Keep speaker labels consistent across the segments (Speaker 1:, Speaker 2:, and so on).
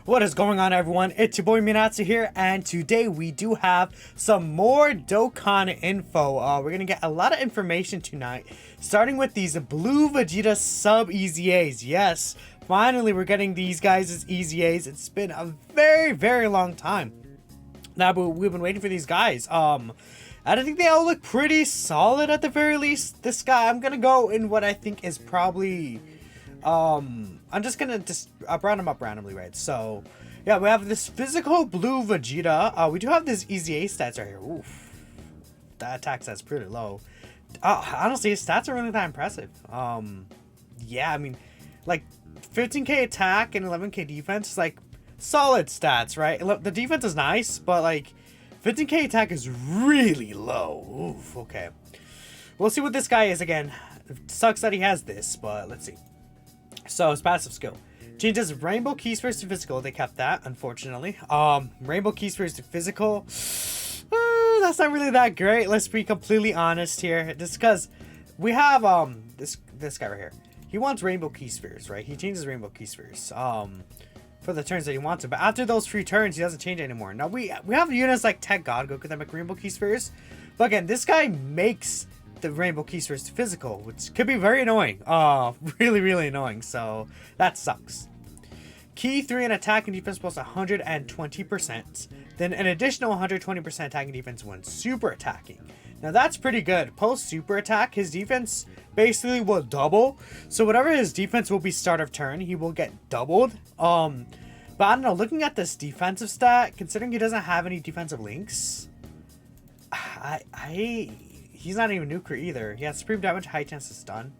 Speaker 1: What is going on, everyone? It's your boy Minatsu here, and today we do have some more Dokkan info. We're gonna get a lot of information tonight, starting with these blue Vegeta sub EZAs. Yes, finally we're getting these guys as EZAs. It's been a very long time now, but we've been waiting for these guys. I think they all look pretty solid at the very least. This guy, I'm gonna go in what I think is probably I'm just gonna round them up randomly, right? So yeah, we have this physical blue Vegeta. We do have this EZA stats right here. Oof, that attack stats pretty low. Honestly, his stats are really that impressive. Yeah, I mean, like 15k attack and 11k defense, like solid stats, right? The defense is nice, but like 15k attack is really low. Oof, okay. We'll see what this guy is again. It sucks that he has this, but let's see. So his passive skill changes Rainbow Key Spheres to physical. They kept that, unfortunately. Rainbow Key Spheres to physical. That's not really that great. Let's be completely honest here. Just because we have this guy right here. He wants Rainbow Key Spheres, right? He changes Rainbow Key Spheres for the turns that he wants it. But after those 3 turns, he doesn't change anymore. Now we have units like Tech God Goku that make Rainbow Key Spheres. But again, this guy makes the Rainbow Key Spheres to physical, which could be very annoying. Really annoying. So that sucks. Key 3 in attack and defense plus 120%. Then an additional 120% attack and defense when super attacking. Now that's pretty good. Post super attack, his defense basically will double. So whatever his defense will be start of turn, he will get doubled. But I don't know, looking at this defensive stat, considering he doesn't have any defensive links, he's not even nuclear either. He has supreme damage, high chance to stun.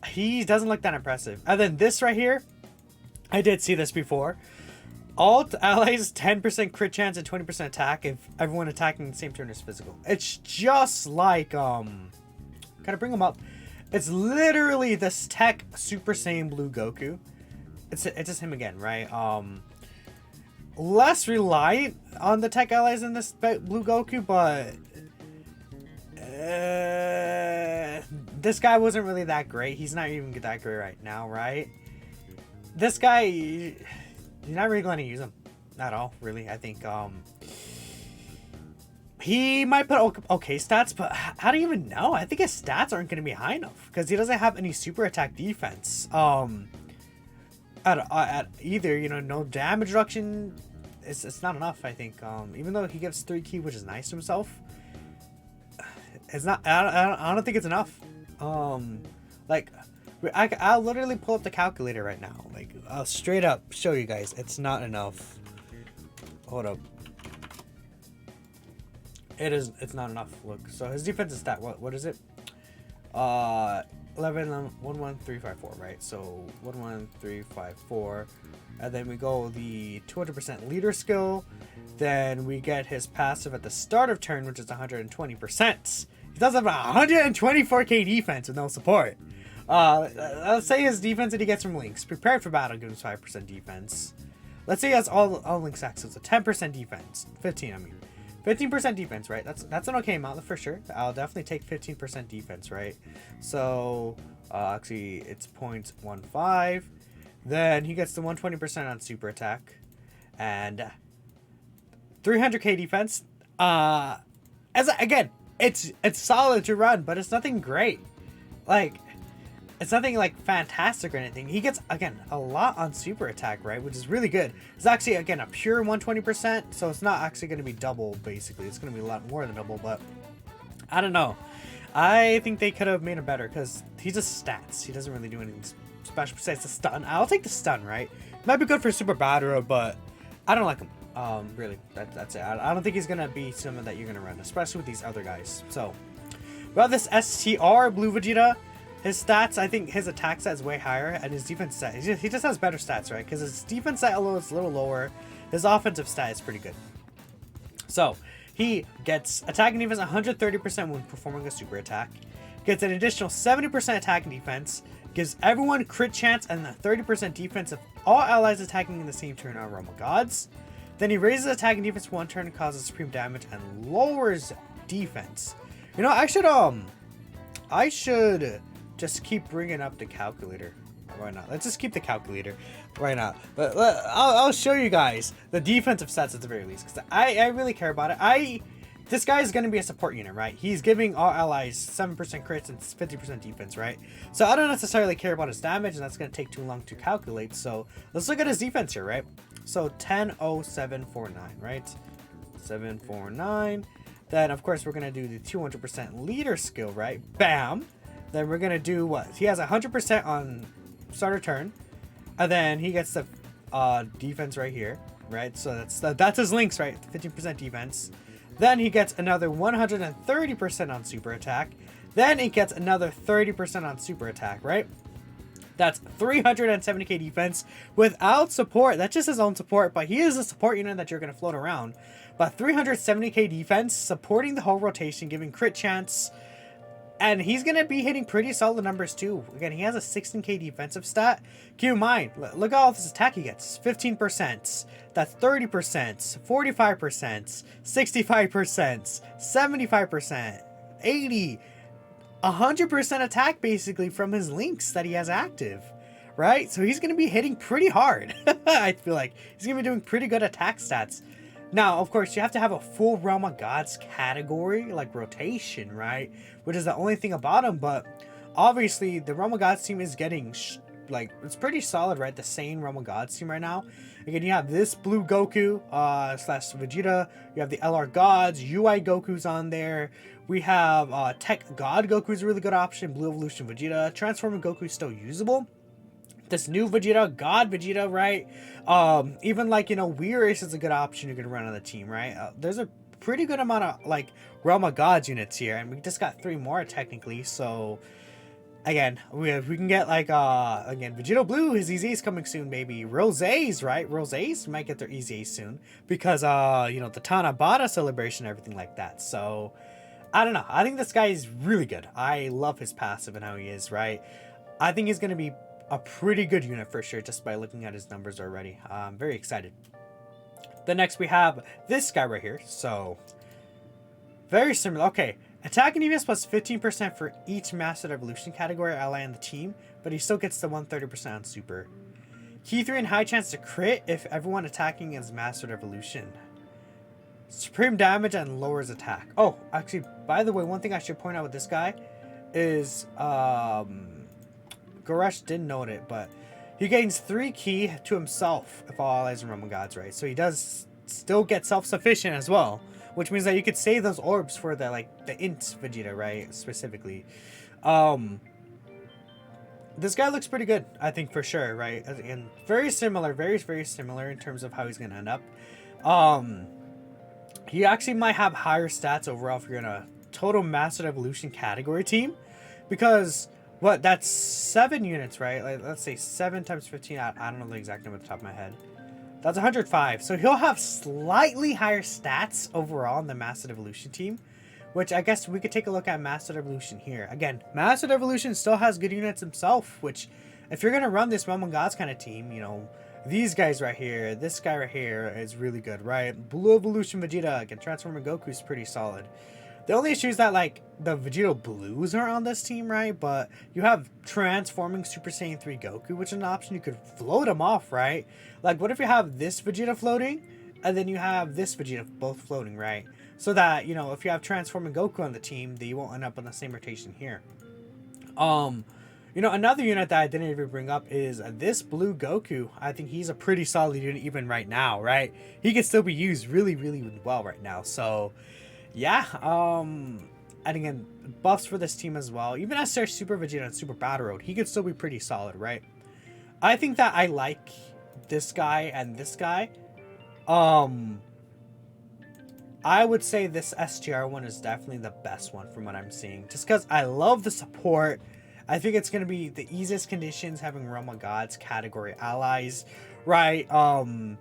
Speaker 1: He doesn't look that impressive. And then this right here, I did see this before. Alt allies 10% crit chance and 20% attack if everyone attacking the same turn is physical. It's just like gotta bring him up. It's literally this Tech Super Saiyan Blue Goku. It's just him again, right? Less reliant on the Tech allies in this Blue Goku, but this guy wasn't really that great. He's not even that great right now, right? This guy, you're not really going to use him at all, really. I think he might put okay stats, but how do you even know? I think his stats aren't going to be high enough because he doesn't have any super attack defense. At either, you know, no damage reduction. It's not enough, I think. Even though he gives 3 key, which is nice to himself, it's not. I don't think it's enough. Like, I'll literally pull up the calculator right now. Like, I'll straight up show you guys. It's not enough. Hold up. It's not enough. Look. So his defense is stat. What is it? 11, 1, 1, 3, 5, 4. Right. So 1, 1, 3, 5, 4. And then we go the 200% leader skill. Then we get his passive at the start of turn, which is 120%. He does have 124k defense with no support. Let's say his defense that he gets from links. Prepared for battle gives 5% defense. Let's say he has all links access, so 10% defense. 15, I mean. 15% defense, right? That's an okay amount for sure. I'll definitely take 15% defense, right? So, actually, it's 0.15. Then he gets the 120% on super attack. And 300k defense. Again, it's solid to run, but it's nothing great. Like, it's nothing like fantastic or anything. He gets, again, a lot on super attack, right? Which is really good. It's actually, again, a pure 120%. So it's not actually going to be double, basically. It's going to be a lot more than double, but I don't know. I think they could have made him better because he's just stats. He doesn't really do anything special besides the stun. I'll take the stun, right? Might be good for super battle, but I don't like him. Really, that's it. I don't think he's going to be someone that you're going to run, especially with these other guys. So, we have this STR Blue Vegeta. His stats, I think his attack stat is way higher, and his defense stat, he just has better stats, right? Because his defense stat is a little lower. His offensive stat is pretty good. So, he gets attack and defense 130% when performing a super attack. Gets an additional 70% attack and defense. Gives everyone crit chance and a 30% defense if all allies attacking in the same turn are Roma Gods. Then he raises attack and defense for 1 turn and causes supreme damage and lowers defense. You know, I should just keep bringing up the calculator. Why not? Let's just keep the calculator. Why not? But I'll show you guys the defensive stats at the very least, because I really care about it. This guy is going to be a support unit, right? He's giving all allies 7% crits and 50% defense, right? So I don't necessarily care about his damage, and that's going to take too long to calculate. So let's look at his defense here, right? So 100749, right? 749. Then, of course, we're going to do the 200% leader skill, right? Bam! Then we're going to do what? He has 100% on starter turn. And then he gets the defense right here, right? So that's his links, right? 15% defense. Then he gets another 130% on super attack. Then it gets another 30% on super attack, right? That's 370k defense without support. That's just his own support, but he is a support unit that you're going to float around. But 370k defense, supporting the whole rotation, giving crit chance. And he's going to be hitting pretty solid numbers too. Again, he has a 16k defensive stat. Keep in mind, look at all this attack he gets. 15%, that's 30%, 45%, 65%, 75%, 80%. 100% attack basically from his links that he has active, right? So he's going to be hitting pretty hard. I feel like he's going to be doing pretty good attack stats. Now, of course, you have to have a full Realm of Gods category, like rotation, right? Which is the only thing about him, but obviously the Realm of Gods team is getting, like, it's pretty solid, right? The same Realm of Gods team right now. Again, you have this blue Goku slash Vegeta. You have the LR Gods, UI Goku's on there. We have Tech God Goku's a really good option. Blue Evolution Vegeta. Transforming Goku's still usable. This new Vegeta, God Vegeta, right? Even like, you know, Weirace is a good option you can run on the team, right? There's a pretty good amount of like Realm of Gods units here, and we just got 3 more technically. So again, we can get like again, Vegeta Blue, his EZ's coming soon, baby. Rosé's, right? Rosé's might get their EZA soon because you know, the Tanabata celebration and everything like that. So I don't know. I think this guy is really good. I love his passive and how he is, right? I think he's going to be a pretty good unit for sure, just by looking at his numbers already. I'm very excited. Then next we have this guy right here. So very similar. Okay. Attack and defense plus 15% for each Mastered Evolution category ally on the team, but he still gets the 130% on super. Key 3 and high chance to crit if everyone attacking is Mastered Evolution. Supreme damage and lowers attack. Oh, actually, by the way, one thing I should point out with this guy is Goresh didn't note it, but he gains 3 key to himself if all allies are Realm Gods, right? So he does still get self-sufficient as well, which means that you could save those orbs for the the Int Vegeta, right? Specifically. This guy looks pretty good, I think, for sure, right? And very similar, very, very similar in terms of how he's going to end up. He actually might have higher stats overall if you're in a total Mastered Evolution category team. Because, what, that's 7 units, right? Like, let's say 7 times 15. I don't know the exact number at the top of my head. That's 105. So he'll have slightly higher stats overall in the Mastered Evolution team. Which I guess we could take a look at Mastered Evolution here. Again, Mastered Evolution still has good units himself. Which, if you're going to run this Realm of Gods kind of team, you know, these guys right here, this guy right here is really good, right? Blue Evolution Vegeta, again, Transformer Goku's pretty solid. The only issue is that, like, the Vegeta Blues are on this team, right? But you have Transforming Super Saiyan 3 Goku, which is an option. You could float him off, right? Like, what if you have this Vegeta floating, and then you have this Vegeta both floating, right? So that, you know, if you have Transforming Goku on the team, that you won't end up on the same rotation here. You know, another unit that I didn't even bring up is this blue Goku. I think he's a pretty solid unit even right now, right? He can still be used really, really well right now. So, yeah. And again, buffs for this team as well. Even as their Super Vegeta and Super Battle Road, he could still be pretty solid, right? I think that I like this guy and this guy. I would say this STR one is definitely the best one from what I'm seeing. Just because I love the support. I think it's going to be the easiest conditions having Realm of Gods category allies, right? And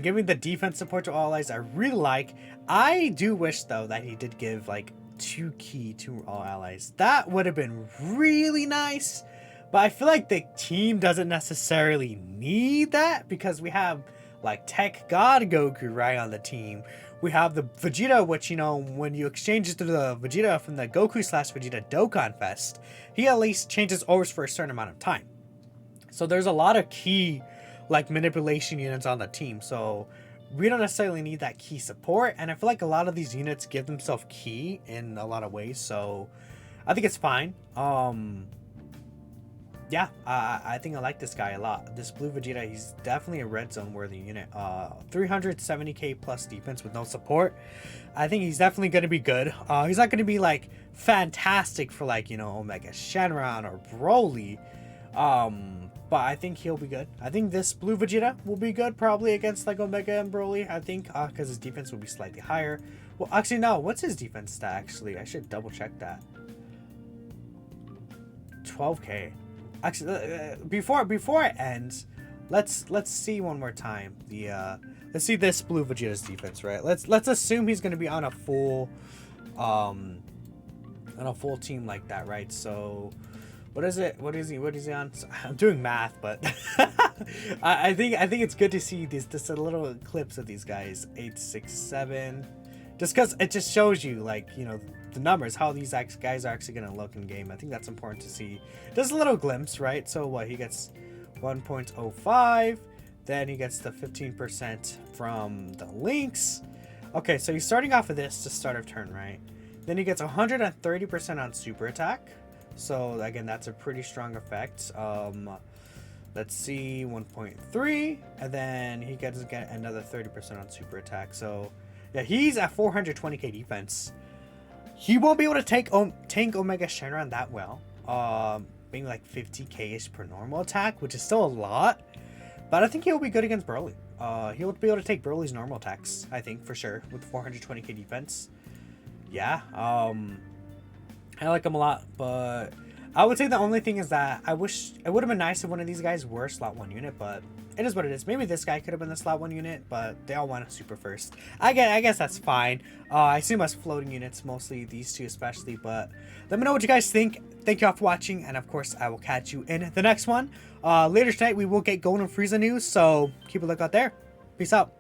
Speaker 1: giving the defense support to all allies, I really like. I do wish, though, that he did give, like, 2 key to all allies. That would have been really nice. But I feel like the team doesn't necessarily need that because we have, like, Tech God Goku right on the team. We have the Vegeta, which, you know, when you exchange it to the Vegeta from the Goku slash Vegeta Dokkan Fest, he at least changes orbs for a certain amount of time. So there's a lot of key like manipulation units on the team. So we don't necessarily need that key support. And I feel like a lot of these units give themselves key in a lot of ways. So I think it's fine. Yeah, I think I like this guy a lot. This blue Vegeta, he's definitely a red zone worthy unit. 370k plus defense with no support. I think he's definitely going to be good. He's not going to be like fantastic for like, you know, Omega Shenron or Broly. But I think he'll be good. I think this blue Vegeta will be good probably against like Omega and Broly. I think because his defense will be slightly higher. Well, actually, no. What's his defense stat actually? I should double check that. 12k. Actually, before it ends, let's see one more time. Let's see this blue Vegeta's defense, right? Let's assume he's gonna be on a full team like that, right? So what is it? What is he on? I'm doing math, but I think it's good to see this little clips of these guys. 8, 6, 7. Just because it just shows you, like, you know, the numbers, how these guys are actually going to look in game. I think that's important to see. Just a little glimpse, right? So what, he gets 1.05, then he gets the 15% from the links. Okay, so he's starting off with this to start of turn, right? Then he gets 130% on super attack. So again, that's a pretty strong effect. Let's see, 1.3, and then he gets another 30% on super attack. So yeah, he's at 420k defense. He won't be able to tank Omega Shenron that well. Being like 50k-ish per normal attack, which is still a lot. But I think he'll be good against Broly. He'll be able to take Broly's normal attacks, I think, for sure, with 420k defense. Yeah, I like him a lot, but I would say the only thing is that I wish it would have been nice if one of these guys were slot 1 unit, but it is what it is. Maybe this guy could have been the slot 1 unit, but they all want a super first. I guess that's fine. I see them as floating units, mostly these two especially, but let me know what you guys think. Thank you all for watching, and of course, I will catch you in the next one. Later tonight, we will get Golden Frieza news, so keep a lookout there. Peace out.